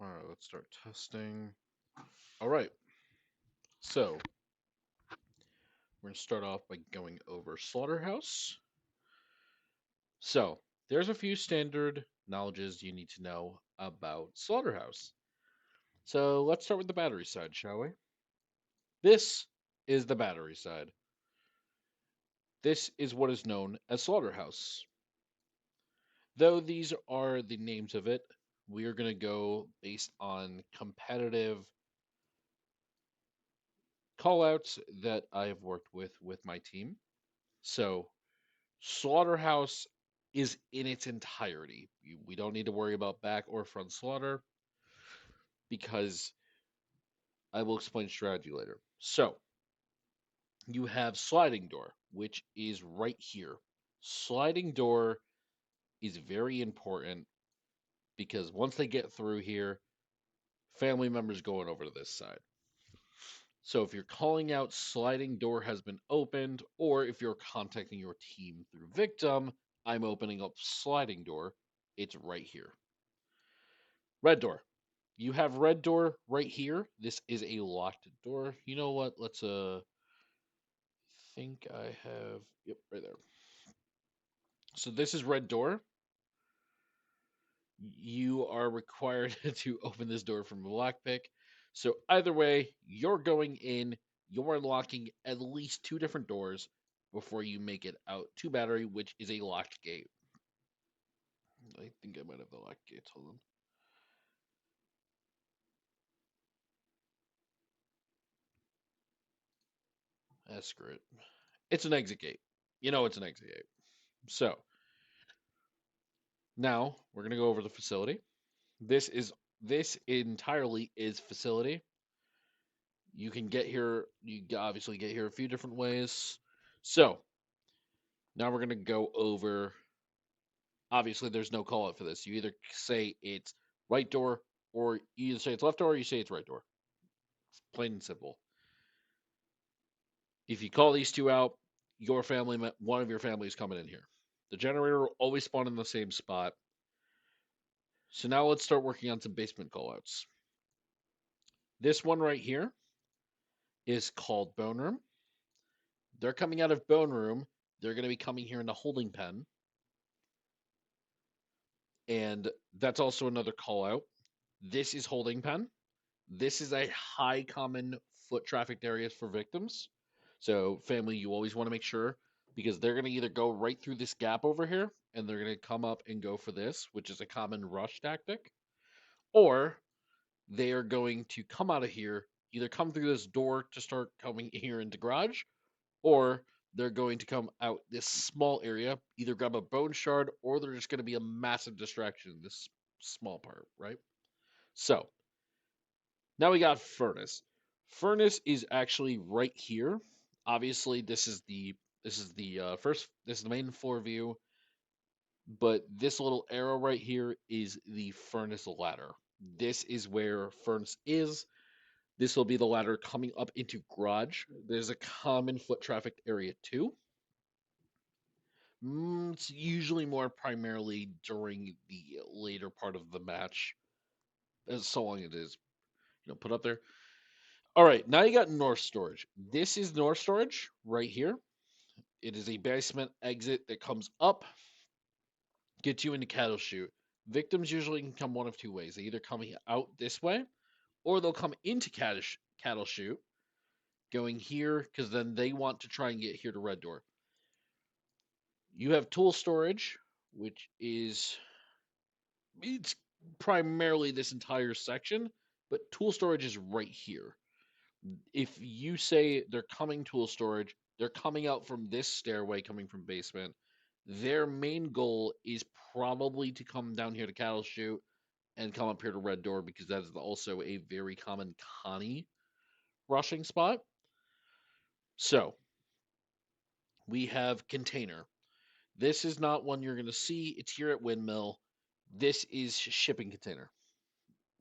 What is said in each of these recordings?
All right, let's start testing. All right, so we're going to start off by going over Slaughterhouse. So there's a few standard knowledges you need to know about Slaughterhouse. So let's start with the battery side, shall we? This is the battery side. This is what is known as Slaughterhouse. Though these are the names of it, we are going to go based on competitive callouts that I have worked with my team. So Slaughterhouse is in its entirety. We don't need to worry about back or front slaughter because I will explain strategy later. So you have sliding door, which is right here. Sliding door is very important because once they get through here, family members going over to this side. So if you're calling out sliding door has been opened, or if you're contacting your team through victim, I'm opening up sliding door. It's right here. Red door. You have red door right here. This is a locked door. You know what? Let's think I have yep, right there. So this is red door. You are required to open this door from a lockpick. So either way, you're going in, you're unlocking at least two different doors before you make it out to battery, which is a locked gate. I think I might have the locked gates. Hold on. Screw it. It's an exit gate. You know it's an exit gate. So now we're gonna go over the facility. This entirely is facility. You can get here. You obviously get here a few different ways. So now we're gonna go over. Obviously, there's no call out for this. You either say it's right door, or you either say it's left door, or you say it's right door. It's plain and simple. If you call these two out, your family, one of your family is coming in here. The generator will always spawn in the same spot. So now let's start working on some basement callouts. This one right here is called Bone Room. They're coming out of Bone Room. They're going to be coming here in the holding pen. And that's also another call out. This is holding pen. This is a high common foot trafficked areas for victims. So, family, you always want to make sure because they're going to either go right through this gap over here and they're going to come up and go for this, which is a common rush tactic, or they are going to come out of here, either come through this door to start coming here into garage, or they're going to come out this small area, either grab a bone shard, or they're just going to be a massive distraction in this small part, right? So now we got furnace. Furnace is actually right here. Obviously, this is the first. This is the main floor view, but this little arrow right here is the furnace ladder. This is where furnace is. This will be the ladder coming up into garage. There's a common foot traffic area too. It's usually more primarily during the later part of the match, as so long it is, put up there. All right, now you got North Storage. This is North Storage right here. It is a basement exit that comes up, gets you into cattle chute. Victims usually can come one of two ways. They either come out this way, or they'll come into cattle chute, going here because then they want to try and get here to red door. You have tool storage, which is it's primarily this entire section, but tool storage is right here. If you say they're coming tool storage, they're coming out from this stairway coming from basement. Their main goal is probably to come down here to cattle chute and come up here to red door because that is also a very common Connie rushing spot. So we have container. This is not one you're going to see. It's here at Windmill. This is shipping container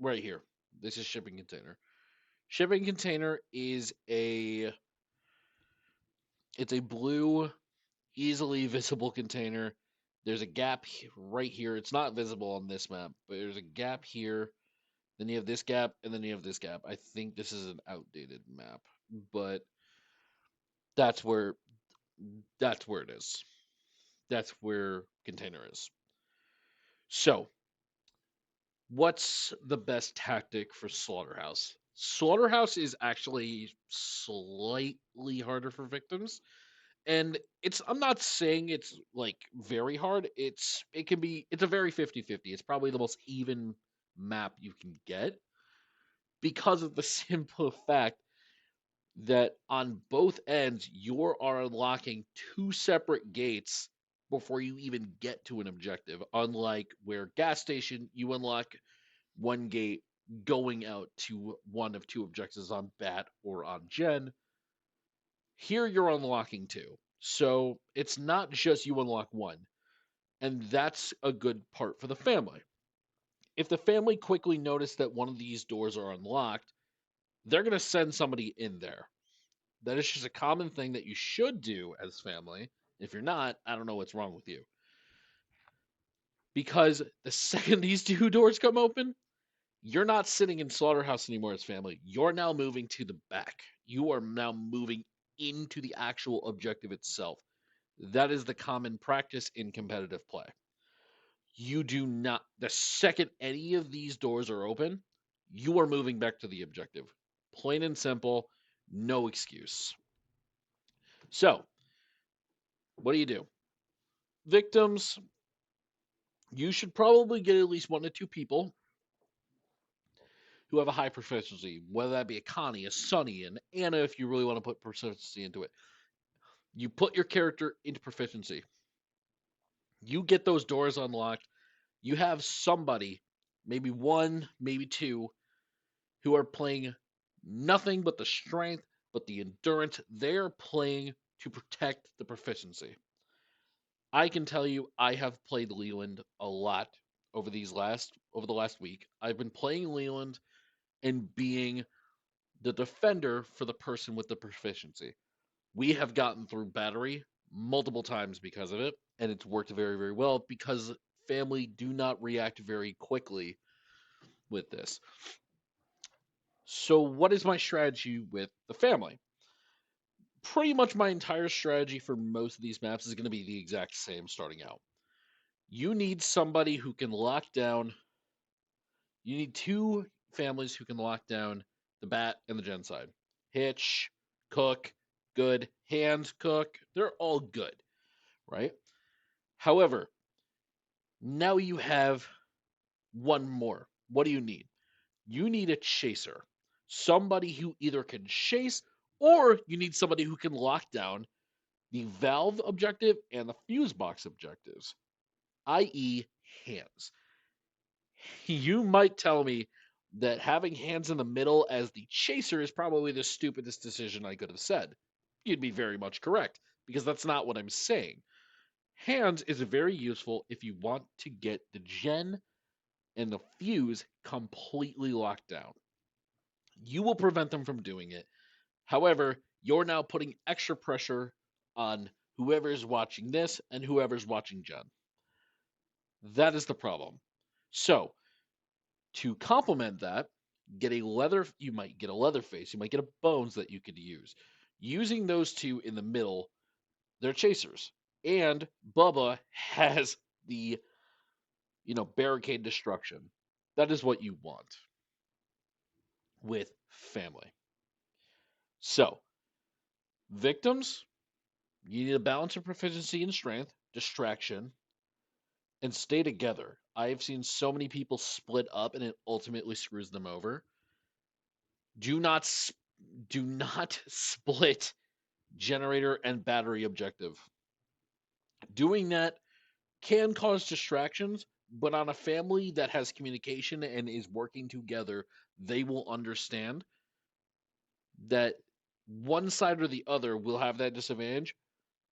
right here. This is shipping container. Shipping container is it's a blue, easily visible container. There's a gap right here. It's not visible on this map, but there's a gap here Then you have this gap, and then you have this gap. I think this is an outdated map, but that's where that's where it is. That's where container is. So, what's the best tactic for slaughterhouse? Slaughterhouse is actually slightly harder for victims, and I'm not saying it's like very hard. It's a very 50-50. It's probably the most even map you can get because of the simple fact that on both ends you are unlocking two separate gates before you even get to an objective. Unlike where gas station, you unlock one gate going out to one of two objectives on bat or on gen. Here you're unlocking two. So it's not just you unlock one. And that's a good part for the family. If the family quickly notice that one of these doors are unlocked, they're going to send somebody in there. That is just a common thing that you should do as family. If you're not, I don't know what's wrong with you. Because the second these two doors come open, you're not sitting in slaughterhouse anymore as family. You're now moving to the back. You are now moving into the actual objective itself. That is the common practice in competitive play. You do not, the second any of these doors are open, you are moving back to the objective. Plain and simple, no excuse. So, what do you do? Victims, you should probably get at least 1 to 2 people who have a high proficiency, whether that be a Connie, a Sunny, an Anna, if you really want to put proficiency into it. You put your character into proficiency. You get those doors unlocked. You have somebody, maybe one, maybe two, who are playing nothing but the strength, but the endurance. They're playing to protect the proficiency. I can tell you, I have played Leland a lot over the last week. I've been playing Leland and being the defender for the person with the proficiency. We have gotten through battery multiple times because of it, and it's worked very, very well because family do not react very quickly with this. So, what is my strategy with the family? Pretty much my entire strategy for most of these maps is going to be the exact same starting out. You need somebody who can lock down, you need two families who can lock down the bat and the gen side. Hitch, Cook, good. Hands, Cook, they're all good, right? However, now you have one more. What do you need? You need a chaser. Somebody who either can chase or you need somebody who can lock down the valve objective and the fuse box objectives, i.e., hands. You might tell me that having hands in the middle as the chaser is probably the stupidest decision I could have said. You'd be very much correct, because that's not what I'm saying. Hands is very useful if you want to get the gen and the fuse completely locked down. You will prevent them from doing it. However, you're now putting extra pressure on whoever's watching this and whoever's watching gen. That is the problem. So, to complement that, you might get a Leatherface, you might get a Bones that you could use. Using those two in the middle, they're chasers. And Bubba has the, barricade destruction. That is what you want with family. So, victims, you need a balance of proficiency and strength, distraction, and stay together. I have seen so many people split up and it ultimately screws them over. Do not do not split generator and battery objective. Doing that can cause distractions, but on a family that has communication and is working together, they will understand that one side or the other will have that disadvantage,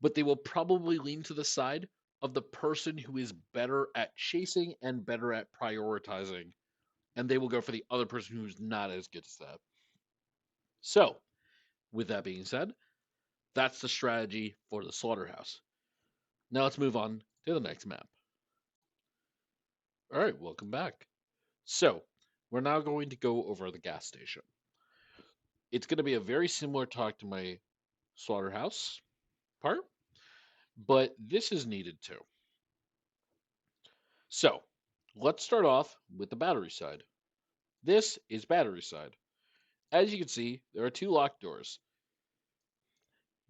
but they will probably lean to the side of the person who is better at chasing and better at prioritizing, and they will go for the other person who's not as good as that. So, with that being said, that's the strategy for the slaughterhouse. Now let's move on to the next map. All right, welcome back. So, we're now going to go over the gas station. It's going to be a very similar talk to my slaughterhouse part, but this is needed too. So let's start off with the battery side. This is battery side. As you can see, there are two locked doors.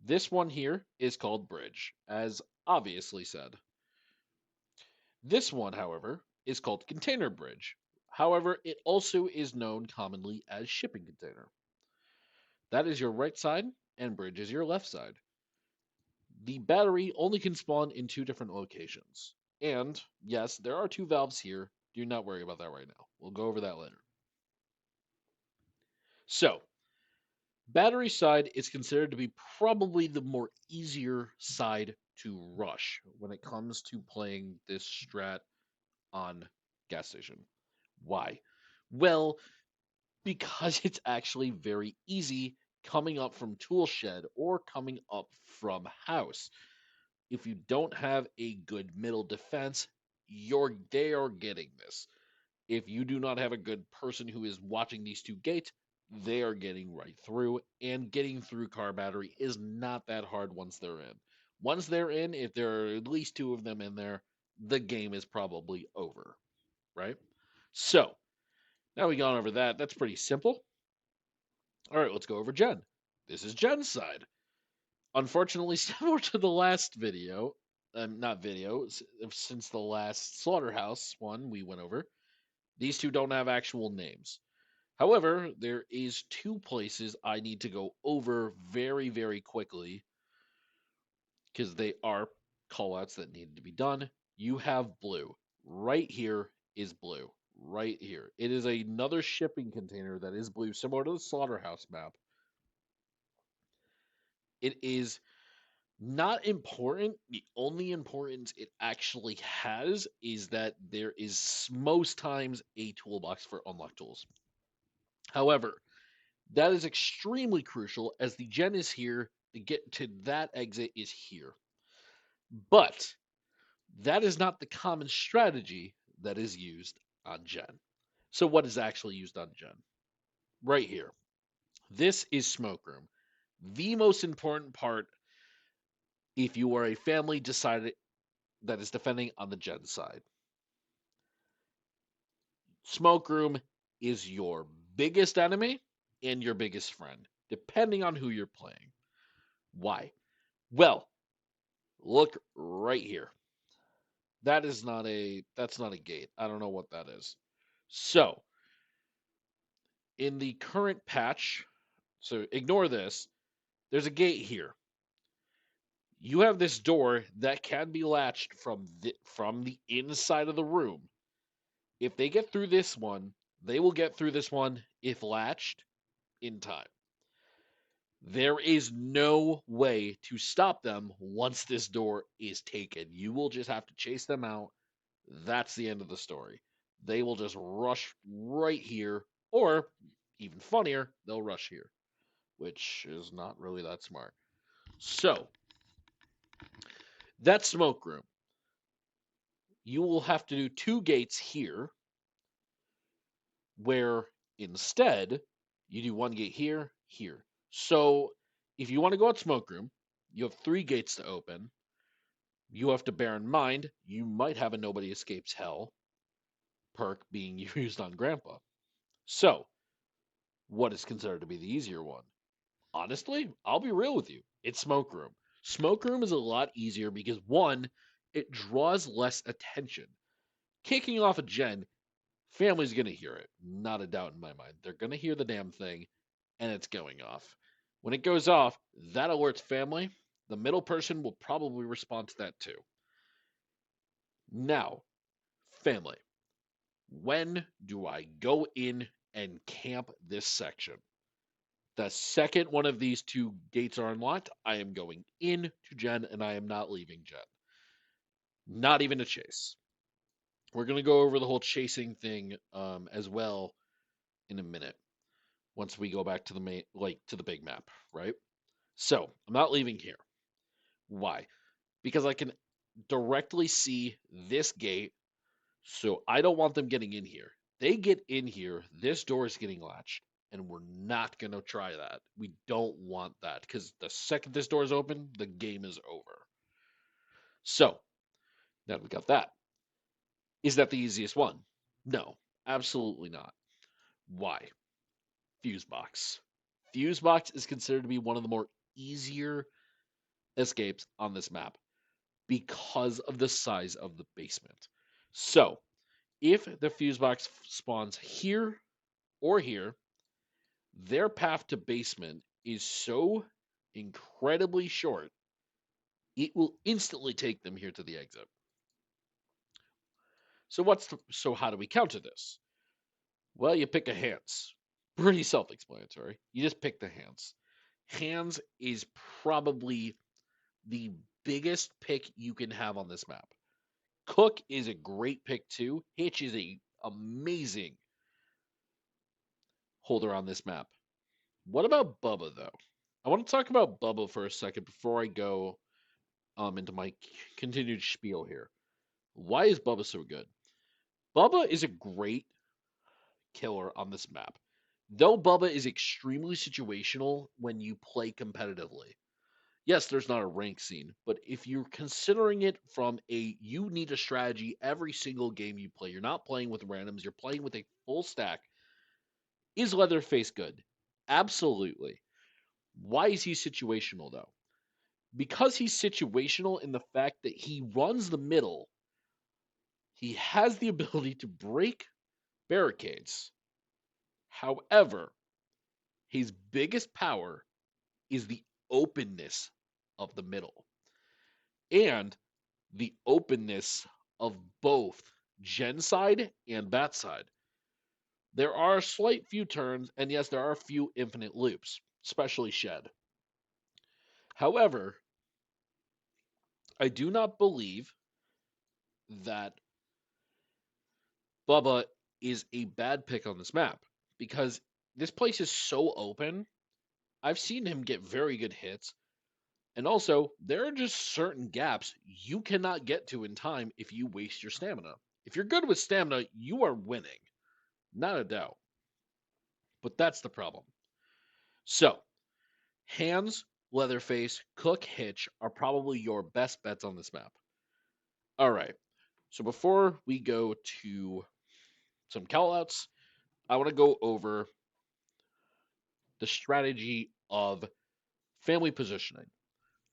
This one here is called bridge, as obviously said. This one, however, is called container bridge. However, it also is known commonly as shipping container. That is your right side, and bridge is your left side. The battery only can spawn in two different locations. And yes, there are two valves here. Do not worry about that right now. We'll go over that later. So, battery side is considered to be probably the more easier side to rush when it comes to playing this strat on gas station. Why? Well, because it's actually very easy coming up from tool shed or coming up from house. If you don't have a good middle defense, they are getting this. If you do not have a good person who is watching these two gates, they are getting right through, and getting through car battery is not that hard once they're in. Once they're in, if there are at least two of them in there, the game is probably over, right? So, now we've gone over that. That's pretty simple. All right, let's go over Jen. This is Jen's side. Unfortunately, similar to the last video, not video, since the last slaughterhouse one we went over, these two don't have actual names. However, there is two places I need to go over very, very quickly because they are callouts that needed to be done. You have blue. Right here is blue. Right here. It is another shipping container that is blue, similar to the slaughterhouse map. It is not important. The only importance it actually has is that there is most times a toolbox for unlock tools. However, that is extremely crucial as the gen is here. To get to that exit is here. But that is not the common strategy that is used on gen. So what is actually used on gen? Right here. This is smoke room. The most important part if you are a family decided that is defending on the gen side. Smoke room is your biggest enemy and your biggest friend, depending on who you're playing. Why? Well, look right here. That's not a gate. I don't know what that is. So, in the current patch, so ignore this, there's a gate here. You have this door that can be latched from the inside of the room. If they get through this one, they will get through this one if latched in time. There is no way to stop them once this door is taken. You will just have to chase them out. That's the end of the story. They will just rush right here, or even funnier, they'll rush here, which is not really that smart. So, that smoke room. You will have to do two gates here, where instead you do one gate here, here. So, if you want to go out smoke room, you have three gates to open. You have to bear in mind you might have a nobody escapes hell perk being used on Grandpa. So, what is considered to be the easier one? Honestly, I'll be real with you. It's Smoke Room. Smoke Room is a lot easier because one, it draws less attention. Kicking off a gen, family's going to hear it. Not a doubt in my mind. They're going to hear the damn thing and it's going off. When it goes off, that alerts family. The middle person will probably respond to that too. Now, family, when do I go in and camp this section? The second one of these two gates are unlocked, I am going in to Gen and I am not leaving Gen. Not even a chase. We're going to go over the whole chasing thing as well in a minute once we go back to the main, like to the big map, right? So I'm not leaving here. Why? Because I can directly see this gate, so I don't want them getting in here. they get in here, this door is getting latched, and we're not going to try that. We don't want that because the second this door is open, the game is over. So now we got that. Is that the easiest one? No, absolutely not. Why? Fuse box. Fuse box is considered to be one of the more easier escapes on this map because of the size of the basement. So if the fuse box spawns here or here, their path to basement is so incredibly short, it will instantly take them here to the exit. So how do we counter this? Well, you pick a hands. Pretty self-explanatory. You just pick the hands. Hands is probably the biggest pick you can have on this map. Cook is a great pick too. Hitch is a amazing holder on this map. What about Bubba though? I want to talk about Bubba for a second before I go into my continued spiel here. Why is Bubba so good? Bubba is a great killer on this map. Though Bubba is extremely situational when you play competitively. Yes, there's not a rank scene, but if you're considering it from a you need a strategy every single game you play, you're not playing with randoms, you're playing with a full stack. Is Leatherface good? Absolutely. Why is he situational though? Because he's situational in the fact that he runs the middle, he has the ability to break barricades. However, his biggest power is the openness of the middle and the openness of both Gen side and Bat side. There are a slight few turns, and yes, there are a few infinite loops, especially Shed. However, I do not believe that Bubba is a bad pick on this map because this place is so open. I've seen him get very good hits. And also, there are just certain gaps you cannot get to in time if you waste your stamina. If you're good with stamina, you are winning. Not a doubt. But that's the problem. So, Hands, Leatherface, Cook, Hitch are probably your best bets on this map. All right. So before we go to some callouts, I want to go over the strategy of family positioning.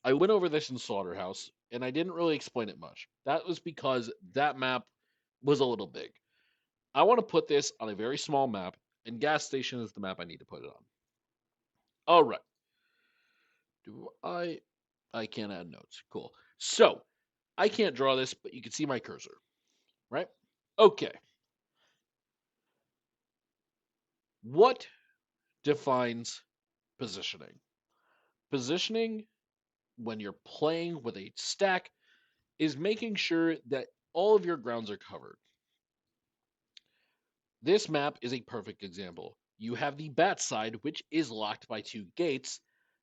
I went over this in Slaughterhouse, and I didn't really explain it much. That was because that map was a little big. I want to put this on a very small map, and Gas Station is the map I need to put it on. All right. Do I can't add notes. Cool. So I can't draw this, but you can see my cursor, right? Okay. What defines positioning? Positioning, when you're playing with a stack, is making sure that all of your grounds are covered. This map is a perfect example. You have the bat side, which is locked by two gates,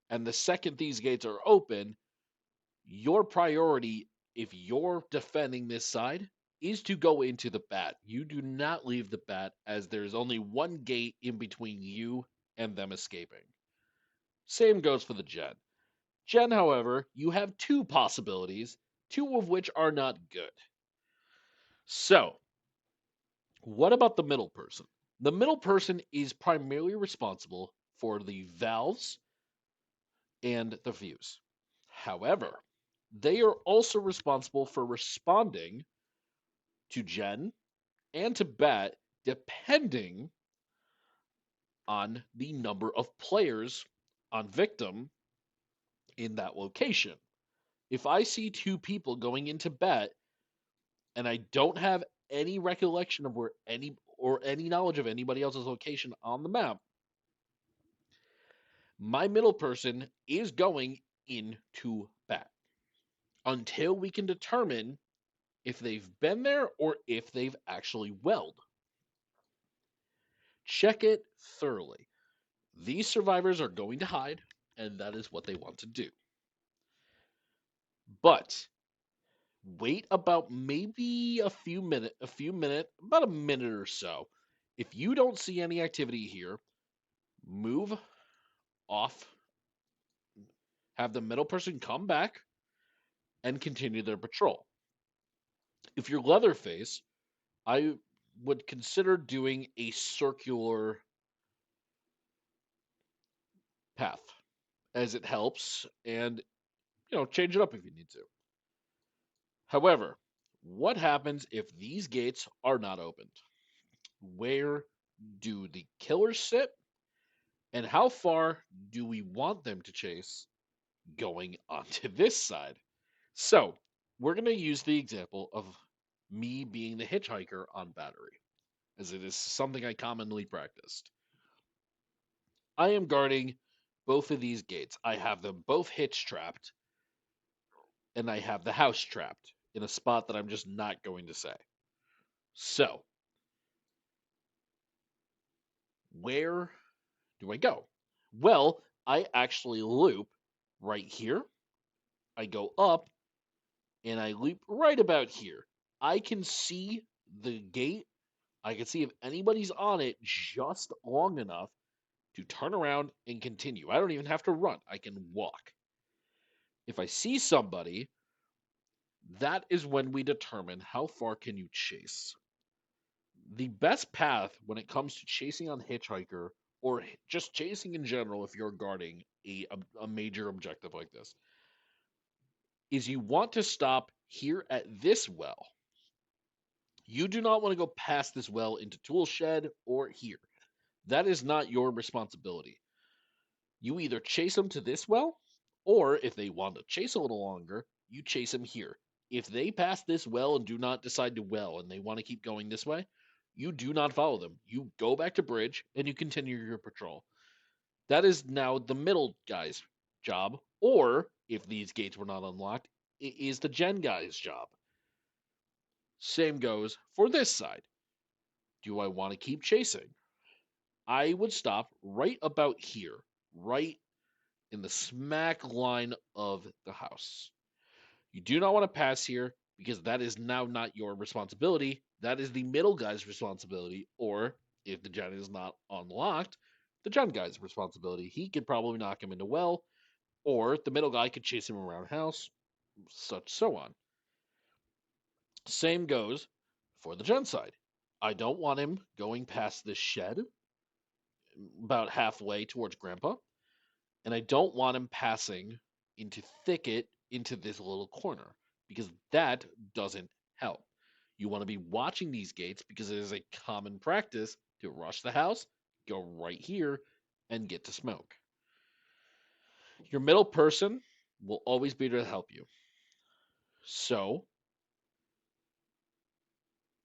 and the second these gates are open, your priority, if you're defending this side, is to go into the bat. You do not leave the bat as there's only one gate in between you and them escaping. Same goes for the Gen. Gen, however, you have two possibilities, two of which are not good. So, what about the middle person? The middle person is primarily responsible for the valves and the fuse. However, they are also responsible for responding to Gen and to Bat depending on the number of players on Victim in that location. If I see two people going into Bet and I don't have any recollection of where any knowledge of anybody else's location on the map, my middle person is going into bat until we can determine if they've been there or if they've actually welled. Check it thoroughly. These survivors are going to hide, and that is what they want to do. But wait about maybe about a minute or so, If you don't see any activity here, move off, have the middle person come back and continue their patrol. If you're Leatherface, I would consider doing a circular path as it helps and change it up if you need to. However, what happens if these gates are not opened? Where do the killers sit? And how far do we want them to chase going onto this side? So, we're going to use the example of me being the hitchhiker on Battery, as it is something I commonly practiced. I am guarding both of these gates. I have them both hitch trapped, and I have the house trapped in a spot that I'm just not going to say. So, where do I go? Well, I actually loop right here. I go up and I loop right about here. I can see the gate. I can see if anybody's on it just long enough to turn around and continue. I don't even have to run. I can walk. If I see somebody, that is when we determine how far can you chase. The best path when it comes to chasing on Hitchhiker or just chasing in general if you're guarding a major objective like this is you want to stop here at this well. You do not want to go past this well into tool shed or here. That is not your responsibility. You either chase them to this well, or if they want to chase a little longer, you chase them here. If they pass this well and do not decide to well and they want to keep going this way, you do not follow them. You go back to bridge and you continue your patrol. That is now the middle guy's job, or if these gates were not unlocked, it is the gen guy's job. Same goes for this side. Do I want to keep chasing? I would stop right about here, right in the smack line of the house. You do not want to pass here because that is now not your responsibility. That is the middle guy's responsibility. Or if the gen is not unlocked, the gen guy's responsibility. He could probably knock him into well, or the middle guy could chase him around house, such so on. Same goes for the gen side. I don't want him going past this shed about halfway towards Grandpa, and I don't want him passing into thicket into this little corner because that doesn't help. You want to be watching these gates because it is a common practice to rush the house, go right here, and get to smoke. Your middle person will always be there to help you. So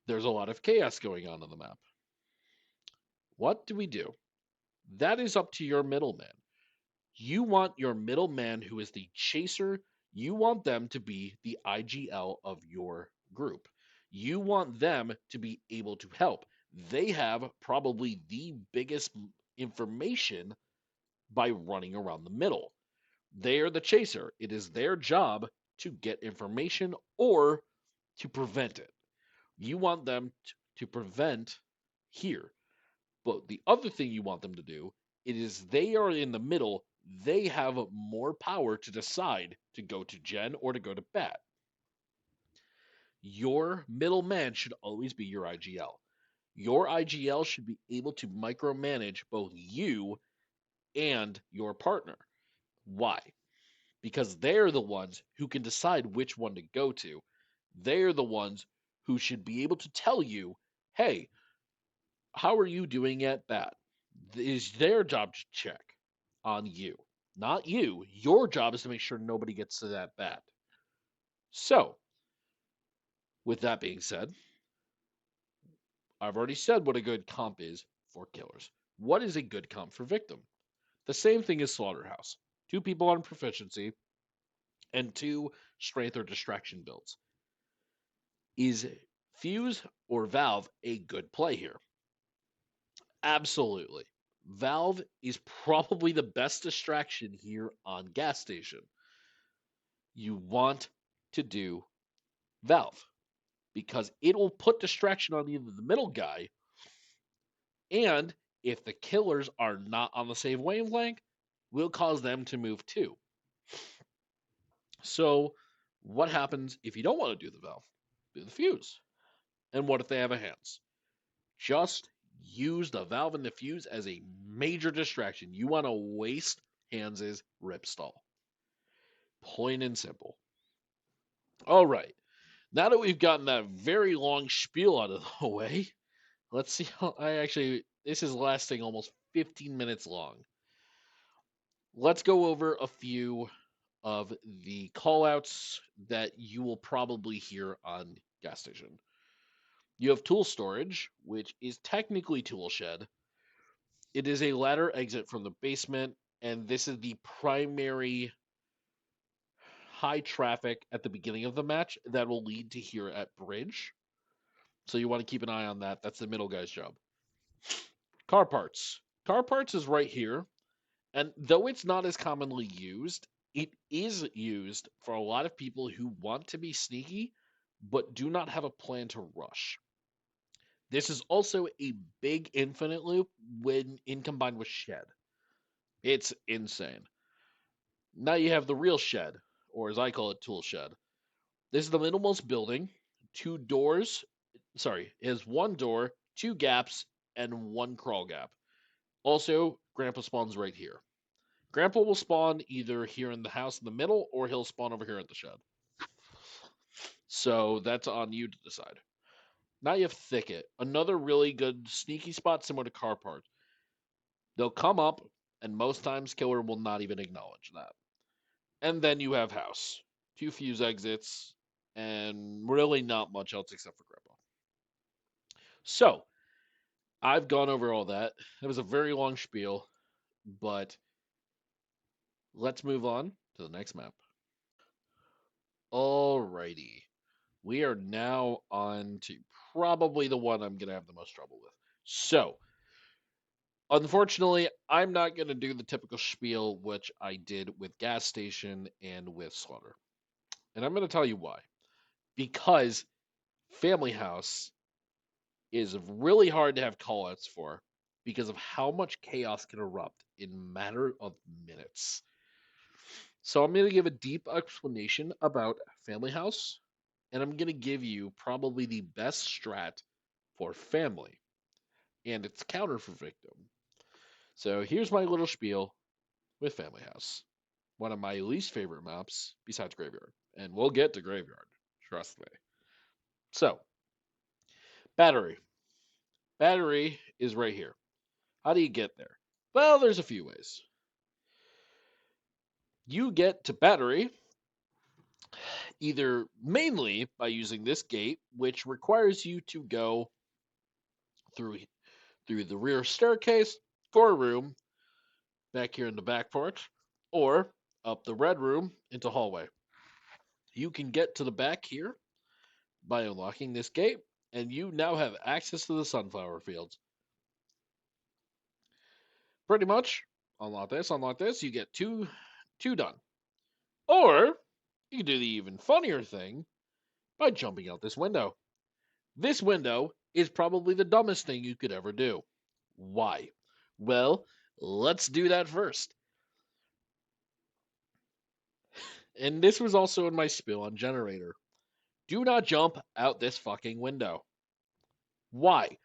there's a lot of chaos going on the map. What do we do? That is up to your middleman. You want your middleman, who is the chaser, you want them to be the IGL of your group. You want them to be able to help. They have probably the biggest information by running around the middle. They are the chaser. It is their job to get information or to prevent it. You want them to prevent here. But the other thing you want them to do, it is they are in the middle. They have more power to decide to go to Gen or to go to Bat. Your middleman should always be your IGL. Your IGL should be able to micromanage both you and your partner. Why? Because they're the ones who can decide which one to go to. They're the ones who should be able to tell you, hey, how are you doing at bat? It is their job to check on you, not you. Your job is to make sure nobody gets to that bat. So, with that being said, I've already said what a good comp is for killers. What is a good comp for victim? The same thing as Slaughterhouse. Two people on proficiency and two strength or distraction builds. Is Fuse or Valve a good play here? Absolutely. Valve is probably the best distraction here on gas station. You want to do Valve because it will put distraction on either the middle guy And if the killers are not on the same wavelength, we'll cause them to move too. So, what happens if you don't want to do the valve? Do the fuse. And what if they have a hands? Just use the valve and the fuse as a major distraction. You want to waste Hans's rip stall. Plain and simple. All right. Now that we've gotten that very long spiel out of the way, let's see how this is lasting almost 15 minutes long. Let's go over a few of the callouts that you will probably hear on gas station. You have tool storage, which is technically tool shed. It is a ladder exit from the basement, and this is the primary high traffic at the beginning of the match that will lead to here at bridge. So you want to keep an eye on that. That's the middle guy's job. Car parts. Car parts is right here. And though it's not as commonly used, it is used for a lot of people who want to be sneaky but do not have a plan to rush. This is also a big infinite loop when in combined with shed. It's insane. Now you have the real shed, or as I call it, tool shed. This is the middlemost building. Two doors. Sorry, it has one door, two gaps, and one crawl gap. Also, Grandpa spawns right here. Grandpa will spawn either here in the house in the middle, or he'll spawn over here at the shed. So that's on you to decide. Now you have thicket, another really good sneaky spot similar to car parts. They'll come up, and most times killer will not even acknowledge that. And then you have house, two fuse exits, and really not much else except for grandpa. So I've gone over all that. It was a very long spiel, but let's move on to the next map. Alrighty. We are now on to probably the one I'm going to have the most trouble with. So, unfortunately, I'm not going to do the typical spiel, which I did with gas station and with slaughter. And I'm going to tell you why. Because family house is really hard to have callouts for because of how much chaos can erupt in matter of minutes. So I'm going to give a deep explanation about family house, and I'm going to give you probably the best strat for family and its counter for victim. So here's my little spiel with family house. One of my least favorite maps besides graveyard, and we'll get to graveyard, trust me. So, battery. Battery is right here. How do you get there? Well, there's a few ways. You get to battery either mainly by using this gate, which requires you to go through the rear staircase for a room back here in the back porch, or up the red room into hallway. You can get to the back here by unlocking this gate, and you now have access to the sunflower fields. Pretty much, unlock this, you get two done. Or you can do the even funnier thing by jumping out this window. This window is probably the dumbest thing you could ever do. Why? Well, let's do that first. And this was also in my spill on generator. Do not jump out this fucking window. Why?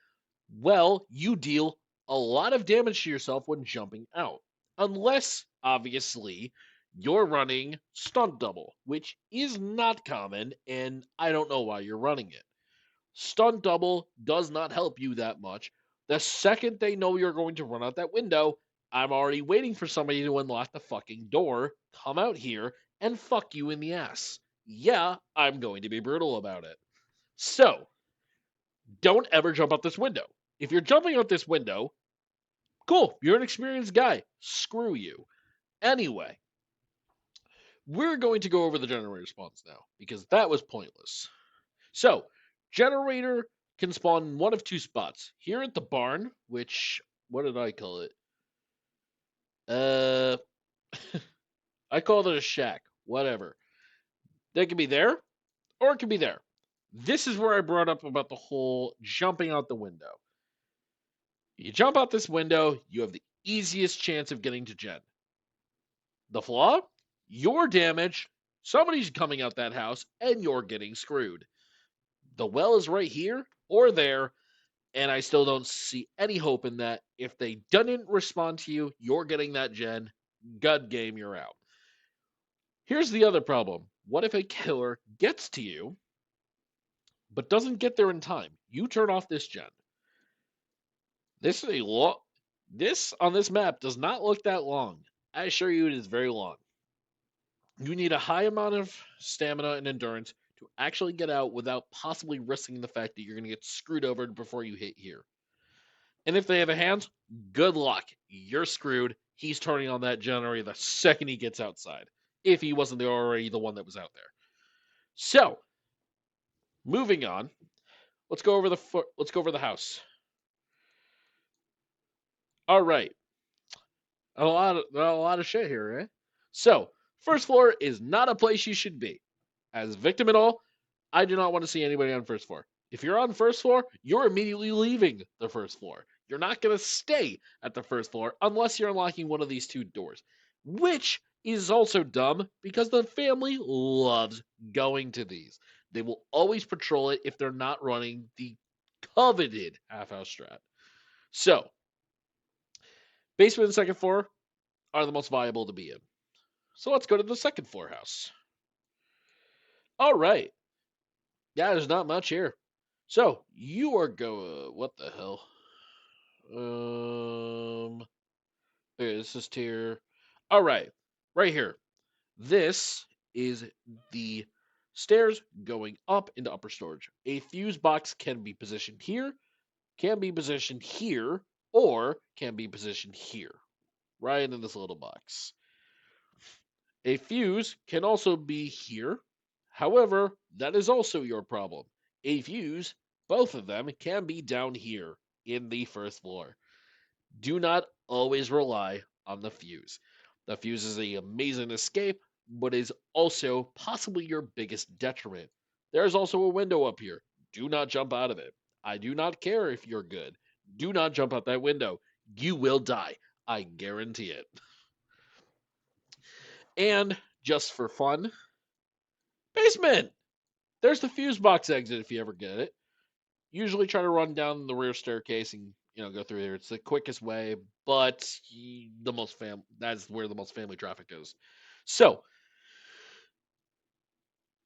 Well, you deal a lot of damage to yourself when jumping out. Unless, obviously, you're running stunt double, which is not common, and I don't know why you're running it. Stunt double does not help you that much. The second they know you're going to run out that window, I'm already waiting for somebody to unlock the fucking door, come out here, and fuck you in the ass. Yeah, I'm going to be brutal about it. So, don't ever jump out this window. If you're jumping out this window, cool, you're an experienced guy. Screw you. Anyway, we're going to go over the generator spawns now because that was pointless. So, generator can spawn one of two spots. Here at the barn, which, what did I call it? Uh, I called it a shack. Whatever. They can be there, or it can be there. This is where I brought up about the whole jumping out the window. You jump out this window, you have the easiest chance of getting to Jen. The flaw? You're damaged, somebody's coming out that house, and you're getting screwed. The well is right here or there, and I still don't see any hope in that. If they didn't respond to you, you're getting that Gen. God game, you're out. Here's the other problem. What if a killer gets to you, but doesn't get there in time? You turn off this Gen. This is a long. This on this map does not look that long. I assure you, it is very long. You need a high amount of stamina and endurance to actually get out without possibly risking the fact that you're going to get screwed over before you hit here. And if they have a hand, good luck. You're screwed. He's turning on that generator the second he gets outside, if he wasn't already the one that was out there. So, moving on, let's go over the house. All right, a lot of shit here, eh? So, first floor is not a place you should be. As victim and all, I do not want to see anybody on first floor. If you're on first floor, you're immediately leaving the first floor. You're not going to stay at the first floor unless you're unlocking one of these two doors, which is also dumb because the family loves going to these. They will always patrol it if they're not running the coveted half-house strat. So, basement and second floor are the most viable to be in. So let's go to the second floor house. All right. Yeah, there's not much here. So you are what the hell? Okay, this is tier. All right, right here. This is the stairs going up into upper storage. A fuse box can be positioned here, or can be positioned here, right in this little box. A fuse can also be here. However, that is also your problem. A fuse, both of them, can be down here in the first floor. Do not always rely on the fuse. The fuse is an amazing escape, but is also possibly your biggest detriment. There's also a window up here. Do not jump out of it. I do not care if you're good. Do not jump out that window. You will die. I guarantee it. And just for fun, basement. There's the fuse box exit if you ever get it. Usually try to run down the rear staircase and go through there. It's the quickest way, but that's where the most family traffic is. So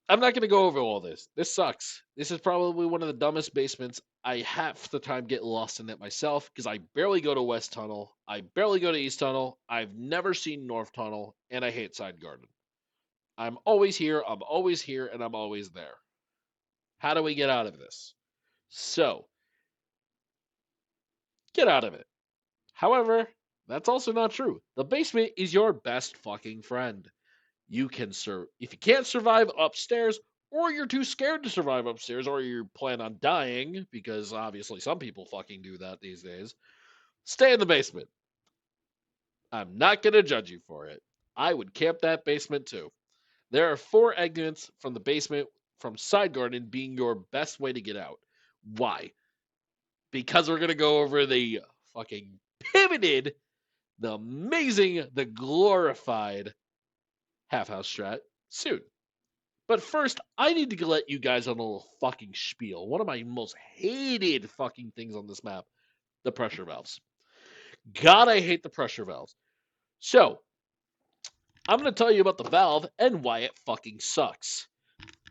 I'm not going to go over all this. This sucks. This is probably one of the dumbest basements. I half the time get lost in it myself because I barely go to West Tunnel. I barely go to East Tunnel. I've never seen North Tunnel, and I hate Side Garden. I'm always here, and I'm always there. How do we get out of this? So, get out of it. However, that's also not true. The basement is your best fucking friend. You can if you can't survive upstairs, or you're too scared to survive upstairs, or you plan on dying, because obviously some people fucking do that these days, stay in the basement. I'm not going to judge you for it. I would camp that basement too. There are 4 exits from the basement, from Side Garden being your best way to get out. Why? Because we're going to go over the fucking pivoted, the amazing, the glorified half-house strat soon. But first, I need to let you guys on a little fucking spiel. One of my most hated fucking things on this map, the pressure valves. God, I hate the pressure valves. So, I'm going to tell you about the valve and why it fucking sucks.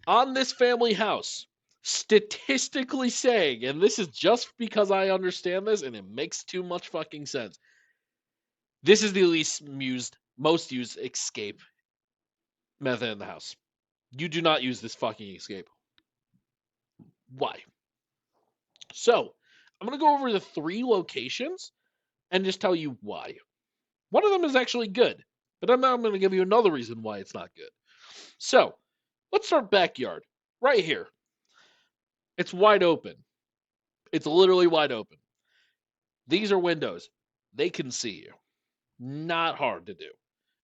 On this family house, statistically saying, and this is just because I understand this and it makes too much fucking sense, this is the most used escape method in the house. You do not use this fucking escape. Why? So, I'm going to go over the 3 locations and just tell you why. One of them is actually good, but I'm going to give you another reason why it's not good. So, let's start backyard. Right here. It's wide open. It's literally wide open. These are windows. They can see you. Not hard to do.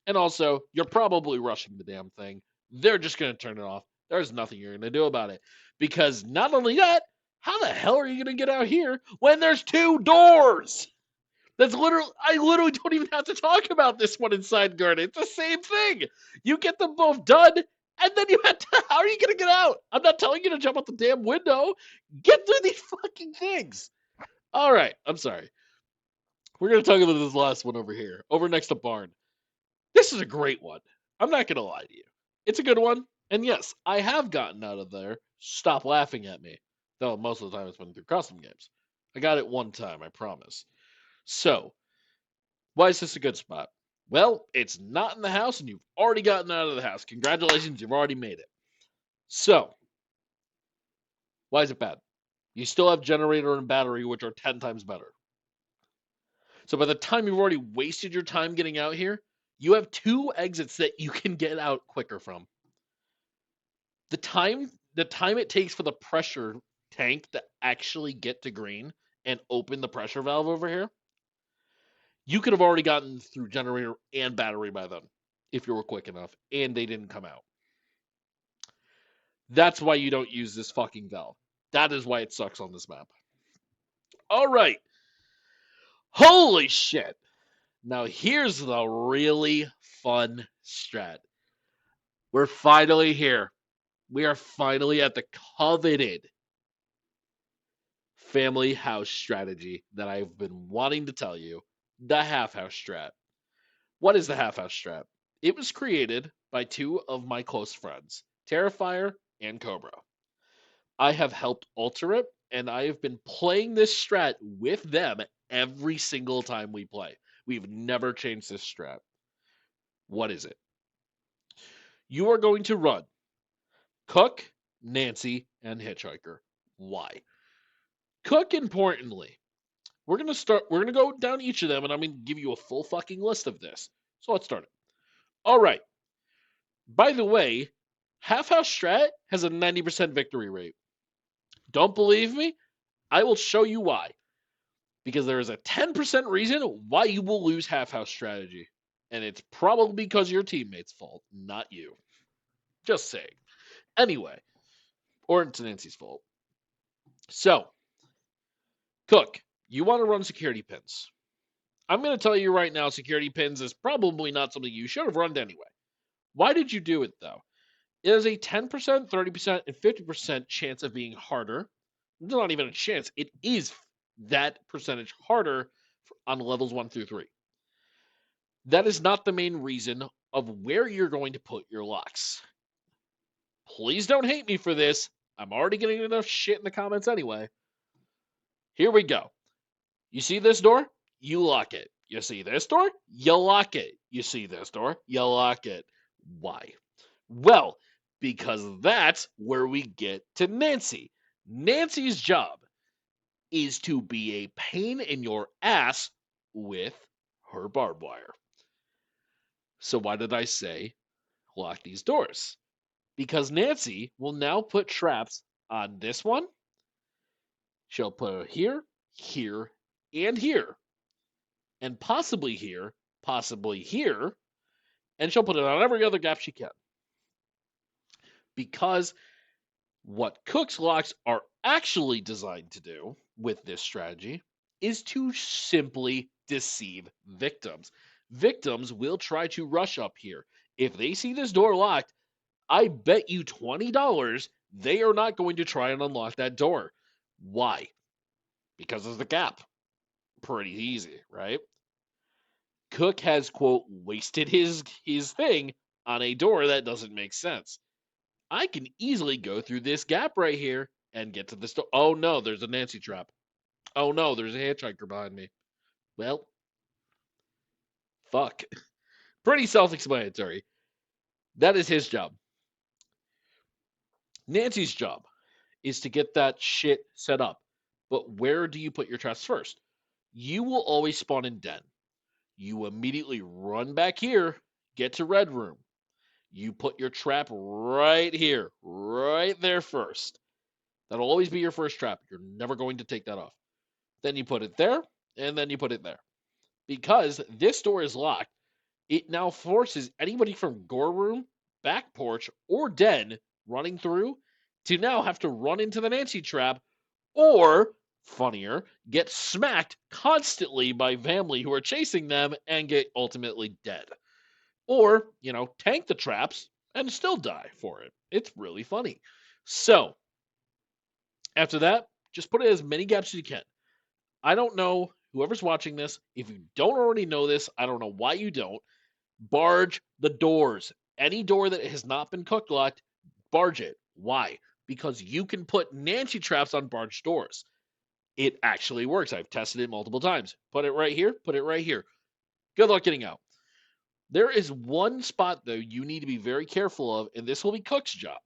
And also, you're probably rushing the damn thing. They're just going to turn it off. There's nothing you're going to do about it. Because not only that, how the hell are you going to get out here when there's 2 doors? I literally don't even have to talk about this one inside garden. It's the same thing. You get them both done, and then you have to, how are you going to get out? I'm not telling you to jump out the damn window. Get through these fucking things. All right, I'm sorry. We're going to talk about this last one over here, over next to barn. This is a great one. I'm not going to lie to you. It's a good one. And yes, I have gotten out of there. Stop laughing at me. Though most of the time it's been through custom games. I got it one time, I promise. So, why is this a good spot? Well, it's not in the house and you've already gotten out of the house. Congratulations, you've already made it. So, why is it bad? You still have generator and battery, which are 10 times better. So by the time you've already wasted your time getting out here, you have 2 exits that you can get out quicker from. The time it takes for the pressure tank to actually get to green and open the pressure valve over here, you could have already gotten through generator and battery by then if you were quick enough and they didn't come out. That's why you don't use this fucking valve. That is why it sucks on this map. All right. Holy shit. Now here's the really fun strat. We're finally here. We are finally at the coveted family house strategy that I've been wanting to tell you, the half house strat. What is the half house strat? It was created by 2 of my close friends, Terrifier and Cobra. I have helped alter it, and I have been playing this strat with them every single time we play. We've never changed this strat. What is it? You are going to run Cook, Nancy, and Hitchhiker. Why? Cook, importantly, we're going to go down each of them, and I'm going to give you a full fucking list of this. So let's start it. All right. By the way, Half House Strat has a 90% victory rate. Don't believe me? I will show you why. Because there is a 10% reason why you will lose Half House Strategy. And it's probably because your teammate's fault, not you. Just saying. Anyway, or it's Nancy's fault. So, Cook, you want to run security pins. I'm going to tell you right now, security pins is probably not something you should have run anyway. Why did you do it, though? It has a 10%, 30%, and 50% chance of being harder. It's not even a chance. It is that percentage harder on levels 1 through 3. That is not the main reason of where you're going to put your locks. Please don't hate me for this. I'm already getting enough shit in the comments anyway. Here we go. You see this door? You lock it. You see this door? You lock it. You see this door? You lock it. Why? Well, because that's where we get to Nancy. Nancy's job is to be a pain in your ass with her barbed wire. So why did I say lock these doors? Because Nancy will now put traps on this one. She'll put it here, here, and here. And possibly here, and she'll put it on every other gap she can. Because what Cook's locks are actually designed to do with this strategy is to simply deceive victims. Victims will try to rush up here. If they see this door locked, I bet you $20 they are not going to try and unlock that door. Why? Because of the gap. Pretty easy, right? Cook has, quote, wasted his thing on a door that doesn't make sense. I can easily go through this gap right here and get to this door. Oh no, there's a Nancy trap. Oh no, there's a hitchhiker behind me. Well, fuck. Pretty self-explanatory. That is his job. Nancy's job is to get that shit set up. But where do you put your traps first? You will always spawn in den. You immediately run back here, get to red room. You put your trap right here, right there first. That'll always be your first trap. You're never going to take that off. Then you put it there, and then you put it there. Because this door is locked, it now forces anybody from gore room, back porch, or den running through to now have to run into the Nancy trap or Funnier, get smacked constantly by family who are chasing them and get ultimately dead. Or, tank the traps and still die for it. It's really funny. So, after that, just put as many gaps as you can. I don't know, whoever's watching this, if you don't already know this, I don't know why you don't. Barge the doors. Any door that has not been cook locked, barge it. Why? Because you can put Nancy traps on barge doors. It actually works. I've tested it multiple times. Put it right here, put it right here. Good luck getting out. There is one spot, though, you need to be very careful of, and this will be Cook's job.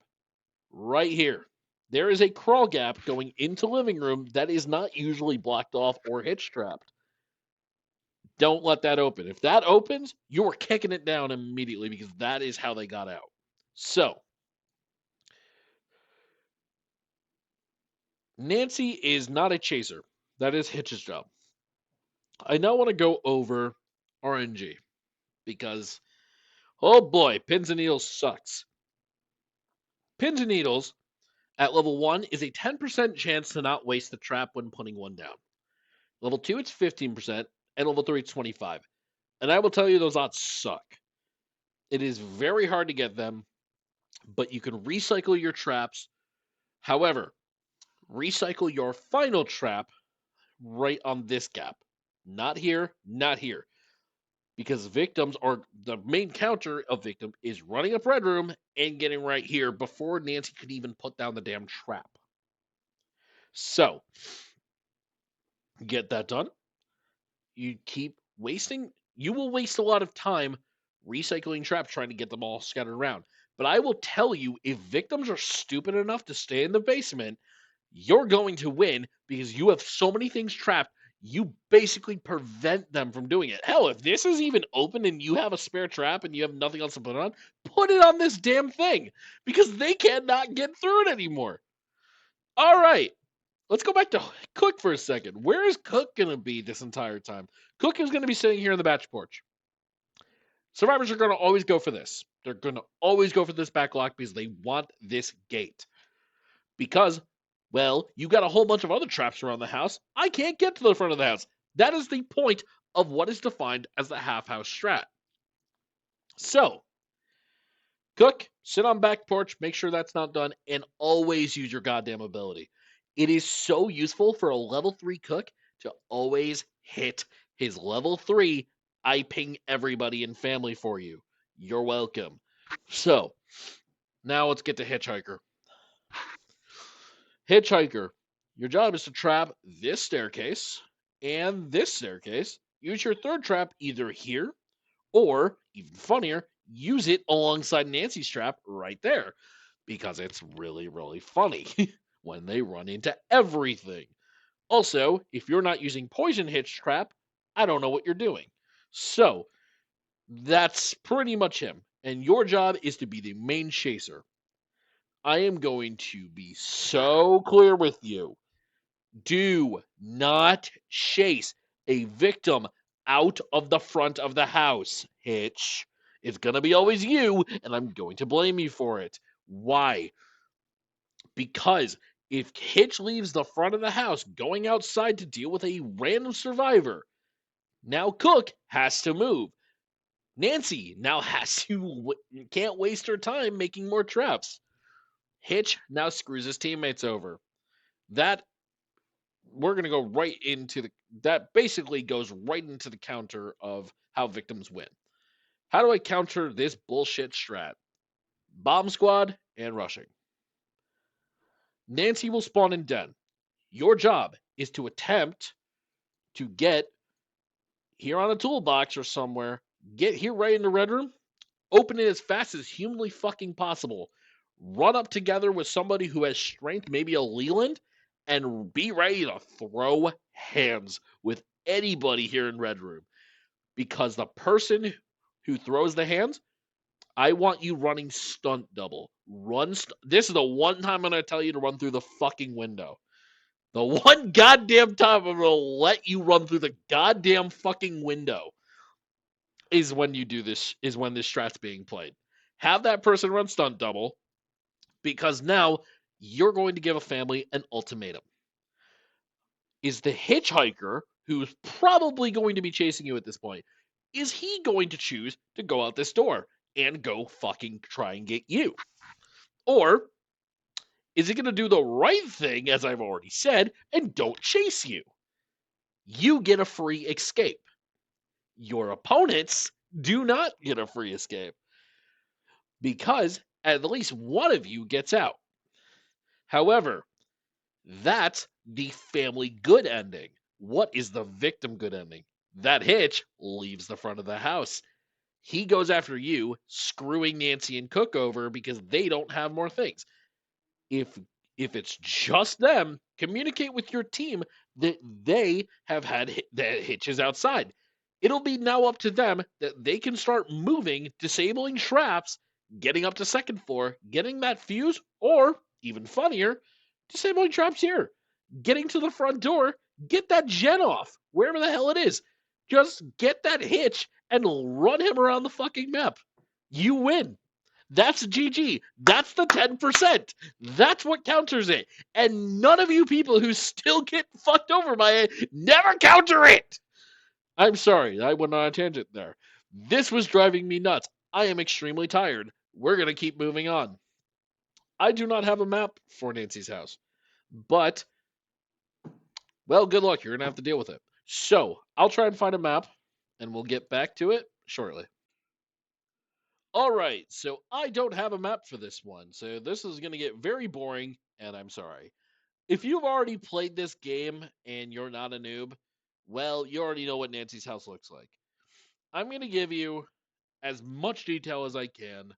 Right here. There is a crawl gap going into living room that is not usually blocked off or hitch trapped. Don't let that open. If that opens, you are kicking it down immediately because that is how they got out. So, Nancy is not a chaser. That is Hitch's job. I now want to go over RNG because, oh boy, pins and needles sucks. Pins and needles at level 1 is a 10% chance to not waste the trap when putting one down. Level 2, it's 15%, and level 3, it's 25%. And I will tell you, those odds suck. It is very hard to get them, but you can recycle your traps. However, recycle your final trap right on this gap. Not here, not here. Because victims are the main counter of victim is running up red room and getting right here before Nancy could even put down the damn trap. So, get that done. You keep wasting, you will waste a lot of time recycling traps trying to get them all scattered around. But I will tell you, if victims are stupid enough to stay in the basement, you're going to win because you have so many things trapped, you basically prevent them from doing it. Hell, if this is even open and you have a spare trap and you have nothing else to put it on this damn thing because they cannot get through it anymore. All right. Let's go back to Cook for a second. Where is Cook going to be this entire time? Cook is going to be sitting here in the batch porch. Survivors are going to always go for this. They're going to always go for this backlock because they want this gate. Because, well, you got a whole bunch of other traps around the house. I can't get to the front of the house. That is the point of what is defined as the half house strat. So, Cook, sit on back porch, make sure that's not done, and always use your goddamn ability. It is so useful for a level 3 Cook to always hit his level 3 I ping everybody in family for you. You're welcome. So, now let's get to Hitchhiker. Hitchhiker, your job is to trap this staircase and this staircase. Use your third trap either here or, even funnier, use it alongside Nancy's trap right there because it's really, really funny when they run into everything. Also, if you're not using Poison Hitch trap, I don't know what you're doing. So, that's pretty much him. And your job is to be the main chaser. I am going to be so clear with you. Do not chase a victim out of the front of the house, Hitch. It's going to be always you, and I'm going to blame you for it. Why? Because if Hitch leaves the front of the house going outside to deal with a random survivor, now Cook has to move. Nancy now can't waste her time making more traps. Hitch now screws his teammates over. That we're going to go right into that basically goes right into the counter of how victims win. How do I counter this bullshit strat? Bomb squad and rushing. Nancy will spawn in den. Your job is to attempt to get here on a toolbox or somewhere, get here right in the red room, open it as fast as humanly fucking possible. Run up together with somebody who has strength, maybe a Leland, and be ready to throw hands with anybody here in Red Room. Because the person who throws the hands, I want you running stunt double. This is the one time I'm going to tell you to run through the fucking window. The one goddamn time I'm going to let you run through the goddamn fucking window is when you do this, is when this strat's being played. Have that person run stunt double, because now you're going to give a family an ultimatum. Is the hitchhiker, who's probably going to be chasing you at this point, is he going to choose to go out this door and go fucking try and get you? Or is he going to do the right thing, as I've already said, and don't chase you? You get a free escape. Your opponents do not get a free escape because at least one of you gets out. However, that's the family good ending. What is the victim good ending? That hitch leaves the front of the house. He goes after you, screwing Nancy and Cook over because they don't have more things. If it's just them, communicate with your team that they have had the hitches outside. It'll be now up to them that they can start moving, disabling traps, getting up to second floor, getting that fuse, or even funnier, disabling traps here, getting to the front door, get that gen off, wherever the hell it is. Just get that hitch and run him around the fucking map. You win. That's GG. That's the 10%. That's what counters it. And none of you people who still get fucked over by it never counter it. I'm sorry, I went on a tangent there. This was driving me nuts. I am extremely tired. We're going to keep moving on. I do not have a map for Nancy's house, but, well, good luck. You're going to have to deal with it. So, I'll try and find a map, and we'll get back to it shortly. All right, so I don't have a map for this one, so this is going to get very boring, and I'm sorry. If you've already played this game and you're not a noob, well, you already know what Nancy's house looks like. I'm going to give you as much detail as I can,